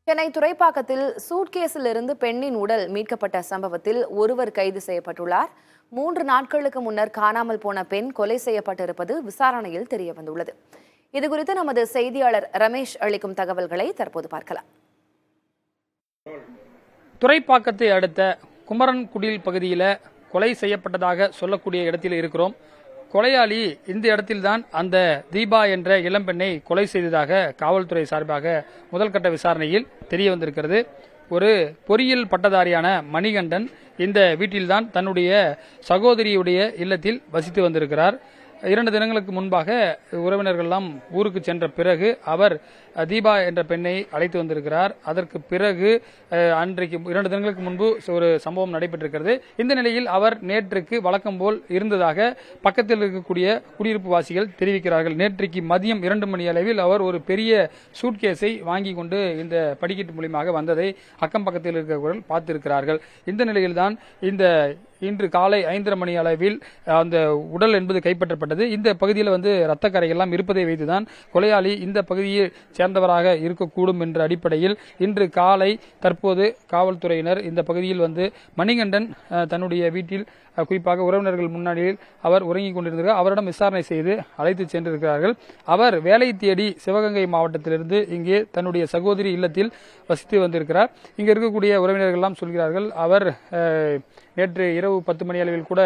சென்னை துறைப்பாக்கத்தில் சூட்கேஸில் இருந்து பெண்ணின் உடல் மீட்கப்பட்ட சம்பவத்தில் ஒருவர் கைது செய்யப்பட்டுள்ளார். 3 நாட்களுக்கு முன்னர் காணாமல் போன பெண் கொலை செய்யப்பட்டிருப்பது விசாரணையில் தெரியவந்துள்ளது. இதுகுறித்து நமது செய்தியாளர் ரமேஷ் அளிக்கும் தகவல்களை தற்போது பார்க்கலாம். துறைப்பாக்கத்தை அடுத்த குமரன்குடில் பகுதியில் கொலை செய்யப்பட்டதாக சொல்லக்கூடிய இடத்தில் இருக்கிறோம். கொலையாளி இந்த இடத்தில்தான் அந்த தீபா என்ற இளம்பெண்ணை கொலை செய்ததாக காவல்துறை சார்பாக முதல்கட்ட விசாரணையில் தெரிய வந்திருக்கிறது. ஒரு பொறியியல் பட்டதாரியான மணிகண்டன் இந்த வீட்டில்தான் தன்னுடைய சகோதரியுடைய இல்லத்தில் வசித்து வந்திருக்கிறார். 2 தினங்களுக்கு முன்பாக உறவினர்கள்லாம் ஊருக்கு சென்ற பிறகு அவர் தீபா என்ற பெண்ணை அழைத்து வந்திருக்கிறார். அதற்கு பிறகு அன்றைக்கு 2 தினங்களுக்கு முன்பு ஒரு சம்பவம் நடைபெற்றிருக்கிறது. இந்த நிலையில் அவர் நேற்றுக்கு வழக்கம் போல் இருந்ததாக பக்கத்தில் இருக்கக்கூடிய குடியிருப்பு வாசிகள் தெரிவிக்கிறார்கள். நேற்றைக்கு மதியம் 2 மணி அளவில் அவர் ஒரு பெரிய சூட்கேஸை வாங்கி கொண்டு இந்த படிக்கட்டு மூலியமாக வந்ததை அக்கம் பக்கத்தில் இருக்கிறவர்கள் பார்த்திருக்கிறார்கள். இந்த நிலையில்தான் இன்று காலை 5:30 மணி அளவில் அந்த உடல் என்பது கைப்பற்றப்பட்டது. இந்த பகுதியில் ரத்த கரையெல்லாம் இருப்பதை வைத்துதான் கொலையாளி இந்த பகுதியை சேர்ந்தவராக இருக்கக்கூடும் என்ற அடிப்படையில் இன்று காலை தற்போது காவல்துறையினர் இந்த பகுதியில் மணிகண்டன் தன்னுடைய வீட்டில் குறிப்பாக உறவினர்கள் முன்னாடியில் அவர் உறங்கிக் கொண்டிருந்தார். அவரிடம் விசாரணை செய்து அழைத்து சென்றிருக்கிறார்கள். அவர் வேலை தேடி சிவகங்கை மாவட்டத்திலிருந்து இங்கே தன்னுடைய சகோதரி இல்லத்தில் வசித்து வந்திருக்கிறார். இங்கே இருக்கக்கூடிய உறவினர்கள் எல்லாம் சொல்கிறார்கள், அவர் நேற்று இரவு 10 மணி அளவில் கூட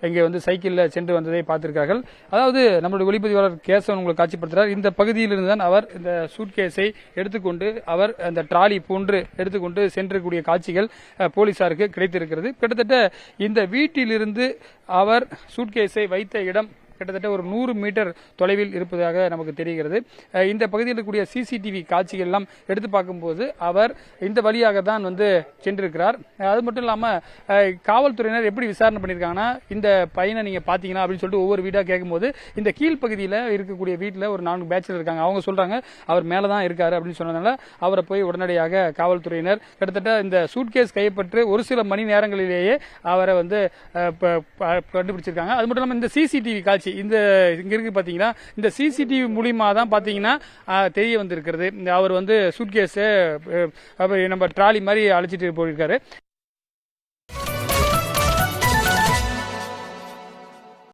இங்கே சைக்கிளில் சென்று வந்ததை பார்த்திருக்கிறார்கள். அதாவது நம்முடைய ஒளிப்பதிவாளர் கேசவன் உங்களுக்கு காட்சிப்படுத்துகிறார். இந்த பகுதியிலிருந்து தான் அவர் இந்த சூட்கேஸை எடுத்துக்கொண்டு அவர் அந்த டிராலி போன்று எடுத்துக்கொண்டு சென்றக்கூடிய காட்சிகள் போலீசாருக்கு கிடைத்திருக்கிறது. கிட்டத்தட்ட இந்த வீட்டிலிருந்து அவர் சூட்கேஸை வைத்த இடம் கிட்டத்தட்ட ஒரு 100 மீட்டர் தொலைவில் இருப்பதாக நமக்கு தெரிகிறது. இந்த பகுதியில் இருக்கக்கூடிய சிசிடிவி காட்சிகள் எல்லாம் எடுத்து பார்க்கும்போது அவர் இந்த வழியாக தான் சென்றிருக்கிறார். அது மட்டும் இல்லாமல் காவல்துறையினர் எப்படி விசாரணை பண்ணியிருக்காங்கன்னா, இந்த பையனை நீங்க பாத்தீங்கன்னா அப்படின்னு சொல்லிட்டு ஒவ்வொரு வீடா கேட்கும்போது இந்த கீழ்ப்பகுதியில் இருக்கக்கூடிய வீட்டில் ஒரு 4 பேச்சுலர் இருக்காங்க. அவங்க சொல்றாங்க அவர் மேலதான் இருக்காரு அப்படின்னு சொன்னதுனால அவரை போய் உடனடியாக காவல்துறையினர் கிட்டத்தட்ட இந்த சூட்கேஸ் கைப்பற்று ஒரு சில மணி நேரங்களிலேயே அவரை கண்டுபிடிச்சிருக்காங்க. அது மட்டும் இல்லாமல் இந்த சிசிடிவி காட்சி இங்க இருக்கு பாத்தீங்கன்னா, இந்த சிசிடிவி மூலியமா தான் பாத்தீங்கன்னா தெரிய வந்திருக்கிறது. அவர் சூட்கேஸ் நம்ம டிராலி மாதிரி அழைச்சிட்டு போயிருக்காரு.